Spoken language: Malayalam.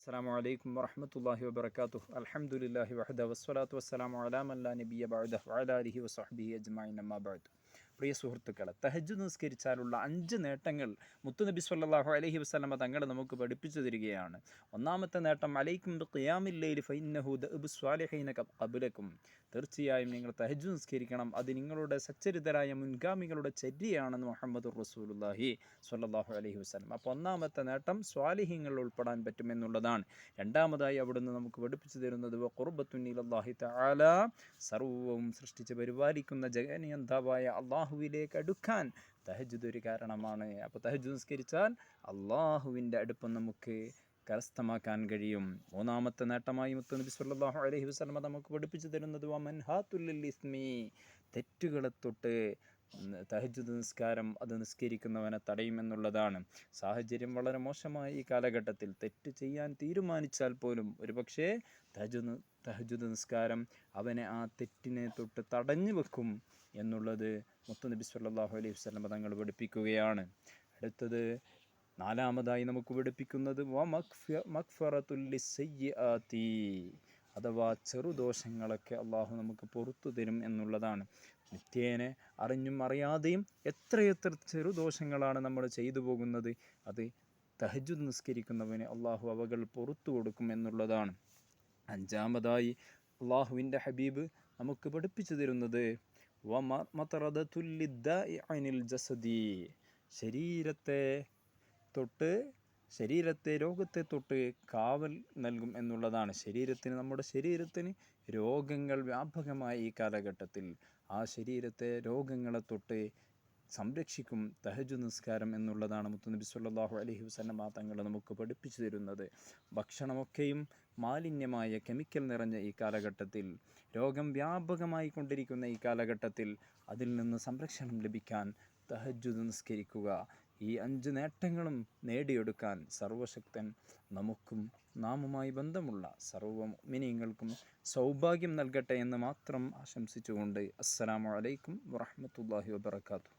അസ്സലാമു അലൈക്കും വറഹ്മത്തുള്ളാഹി വബറകാതുഹു. അൽഹംദുലില്ലാഹി വഹദ വസ്സലാത്തു വസ്സലാമു അലാ മൻ ലാ നബിയ്യ ബഅദഹു വഅലാ ആലിഹി വസഹ്ബിഹി അജ്മഈൻ അമ്മാ ബഅദ്. പ്രിയ സുഹൃത്തുക്കളെ, തഹജ്ജുദ് നിസ്കരിച്ചാലുള്ള 5 നേട്ടങ്ങൾ മുത്തുനബി സ്വല്ലല്ലാഹു അലൈഹി വസല്ലമ തങ്ങൾ നമുക്ക് പഠിപ്പിച്ചു തരികയാണ്. ഒന്നാമത്തെ നേട്ടം, അലൈക്കും ബിഖിയാമിൽ ലൈലി ഫഇന്നഹു ദഅബു സ്വാലിഹീന ഖബ്ലക്കും. തീർച്ചയായും നിങ്ങൾ തഹജ്ജുദ് നിസ്കരിക്കണം, അത് നിങ്ങളുടെ സച്ചരിതരായ മുൻഗാമികളുടെ ചര്യയാണെന്ന് മുഹമ്മദുർ റസൂലുള്ളാഹി സ്വല്ലല്ലാഹു അലൈഹി വസല്ലം. അപ്പോൾ ഒന്നാമത്തെ നേട്ടം സ്വാലിഹീങ്ങളിൽ ഉൾപ്പെടാൻ പറ്റുമെന്നുള്ളതാണ്. രണ്ടാമതായി അവിടുന്ന് നമുക്ക് പഠിപ്പിച്ചു തരുന്നത് ഖുർബത്തുൻ ഇലല്ലാഹി തആല, സർവവും സൃഷ്ടിച്ച് പരിപാലിക്കുന്ന ജഗനിയന്താവായ അള്ളാഹുവിലേക്ക് അടുക്കാൻ തഹജ്ജുദ് ഒരു കാരണമാണ്. അപ്പോൾ തഹജ്ജുദ് നിസ്കരിച്ചാൽ അള്ളാഹുവിൻ്റെ അടുപ്പം നമുക്ക് കരസ്ഥമാക്കാൻ കഴിയും. മൂന്നാമത്തെ നേട്ടമായി മുത്തുനബി സ്വല്ലല്ലാഹു അലൈഹി വസല്ലം നമുക്ക് പഠിപ്പിച്ചു തരുന്നത് വമൻഹാത്തുൽ ഇസ്മി, തെറ്റുകളെ തൊട്ട് തഹജ്ജുദ് നിസ്കാരം അത് നിസ്കരിക്കുന്നവനെ തടയുമെന്നുള്ളതാണ്. സാഹചര്യം വളരെ മോശമായ ഈ കാലഘട്ടത്തിൽ തെറ്റ് ചെയ്യാൻ തീരുമാനിച്ചാൽ പോലും ഒരുപക്ഷേ തഹജ്ജുദ് നിസ്കാരം അവനെ ആ തെറ്റിനെ തൊട്ട് തടഞ്ഞു വെക്കും എന്നുള്ളത് മുത്തുനബി സ്വല്ലല്ലാഹു അലൈഹി വസല്ലം തങ്ങൾ പഠിപ്പിക്കുകയാണ്. അടുത്തത് നാലാമതായി നമുക്ക് പഠിപ്പിക്കുന്നത് മഗ്ഫിറത്തുൽ ലിസ്സയ്യിആതി, അഥവാ ചെറുദോഷങ്ങളൊക്കെ അള്ളാഹു നമുക്ക് പുറത്തു തരും എന്നുള്ളതാണ്. നിത്യേനെ അറിഞ്ഞും അറിയാതെയും എത്രയെത്ര ചെറുദോഷങ്ങളാണ് നമ്മൾ ചെയ്തു പോകുന്നത്. അത് തഹജ്ജുദ് നിസ്കരിക്കുന്നവന് അള്ളാഹു അവകൾ പുറത്തു കൊടുക്കും എന്നുള്ളതാണ്. അഞ്ചാമതായി അള്ളാഹുവിൻ്റെ ഹബീബ് നമുക്ക് പഠിപ്പിച്ചു തരുന്നത് മതറദത്തുൽ ലിദ്ദാഇ അനിൽ ജസദി, ശരീരത്തെ രോഗത്തെ തൊട്ട് കാവൽ നൽകും എന്നുള്ളതാണ്. നമ്മുടെ ശരീരത്തിന് രോഗങ്ങൾ വ്യാപകമായ ഈ കാലഘട്ടത്തിൽ ആ ശരീരത്തെ രോഗങ്ങളെ തൊട്ട് സംരക്ഷിക്കും തഹജ്ജുദ് നിസ്കാരം എന്നുള്ളതാണ് മുത്തുനബി സ്വല്ലല്ലാഹു അലൈഹി വസല്ലം തങ്ങൾ നമുക്ക് പഠിപ്പിച്ചു തരുന്നത്. ഭക്ഷണമൊക്കെയും മാലിന്യമായ കെമിക്കൽ നിറഞ്ഞ ഈ കാലഘട്ടത്തിൽ, രോഗം വ്യാപകമായി കൊണ്ടിരിക്കുന്ന ഈ കാലഘട്ടത്തിൽ അതിൽ നിന്ന് സംരക്ഷണം ലഭിക്കാൻ തഹജ്ജുദ് നിസ്കരിക്കുക. ഈ 5 നേട്ടങ്ങളും നേടിയെടുക്കാൻ സർവശക്തൻ നമുക്കും നാമുമായി ബന്ധമുള്ള സർവ്വ മുഅ്മിനീങ്ങൾക്കും സൗഭാഗ്യം നൽകട്ടെ എന്ന് മാത്രം ആശംസിച്ചുകൊണ്ട് അസ്സലാമു അലൈക്കും വറഹ്മത്തുള്ളാഹി വബറകാതുഹു.